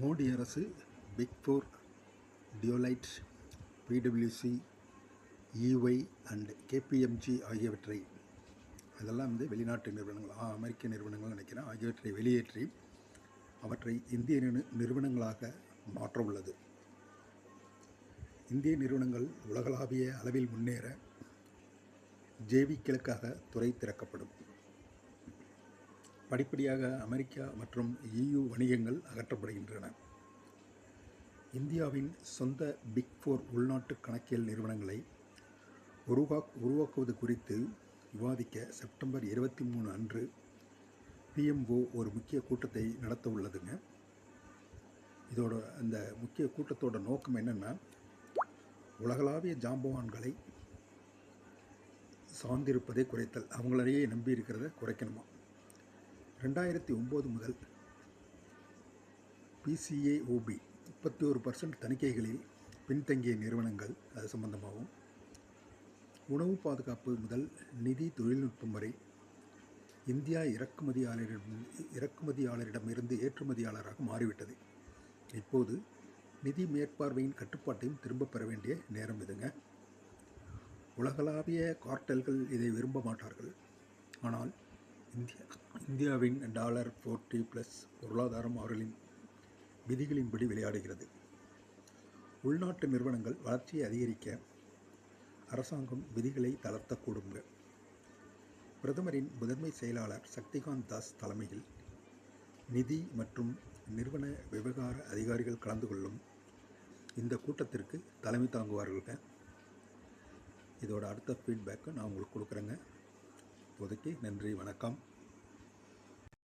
மோடி அரசு big four, Deloitte, பிடபிள்யூசி, EY and KPMG ஆகியவற்றை, அதெல்லாம் வெளிநாட்டு நிறுவனங்கள், அமெரிக்க நிறுவனங்கள் நினைக்கிறேன், ஆகியவற்றை வெளியேற்றி அவற்றை இந்திய நிறுவனங்களாக மாற்ற உள்ளது. இந்திய நிறுவனங்கள் உலகளாவிய அளவில் முன்னேற ஜேவிக்களுக்காக துறை திறக்கப்படும். படிப்படியாக அமெரிக்கா மற்றும் EU வணிகங்கள் அகற்றப்படுகின்றன. இந்தியாவின் சொந்த பிக் ஃபோர் உள்நாட்டு கணக்கியல் நிறுவனங்களை உருவாக்குவது குறித்து விவாதிக்க செப்டம்பர் 23 அன்று PMO ஒரு முக்கிய கூட்டத்தை நடத்த உள்ளதுங்க. இதோட அந்த முக்கிய கூட்டத்தோட நோக்கம் என்னென்னா, உலகளாவிய ஜாம்பவான்களை சார்ந்திருப்பதை குறைத்தல், அவங்களையே நம்பி இருக்கிறத குறைக்கணுமா. 2009 முதல் PCAOB 31% தணிக்கைகளில் பின்தங்கிய நிறுவனங்கள், அது சம்பந்தமாகவும், உணவு பாதுகாப்பு முதல் நிதி தொழில்நுட்பம் வரை இந்தியா இறக்குமதியாளரிடமிருந்து ஏற்றுமதியாளராக மாறிவிட்டது. இப்போது நிதி மேற்பார்வையின் கட்டுப்பாட்டையும் திரும்ப பெற வேண்டிய நேரம் இதுங்க. உலகளாவிய கார்ட்டல்கள் இதை விரும்ப மாட்டார்கள். ஆனால் இந்தியாவின் $40+ பொருளாதாரம் அவர்களின் விதிகளின்படி விளையாடுகிறது. உள்நாட்டு நிறுவனங்கள் வளர்ச்சியை அதிகரிக்க அரசாங்கம் விதிகளை தளர்த்தக்கூடுங்க. பிரதமரின் முதன்மை செயலாளர் சக்திகாந்த் தாஸ் தலைமையில் நிதி மற்றும் நிறுவன விவகார அதிகாரிகள் கலந்து கொள்ளும் இந்த கூட்டத்திற்கு தலைமை தாங்குவார்கள். இதோட அடுத்த ஃபீட்பேக்கை நான் உங்களுக்கு கொடுக்குறேங்க. இப்போதைக்கு நன்றி, வணக்கம்.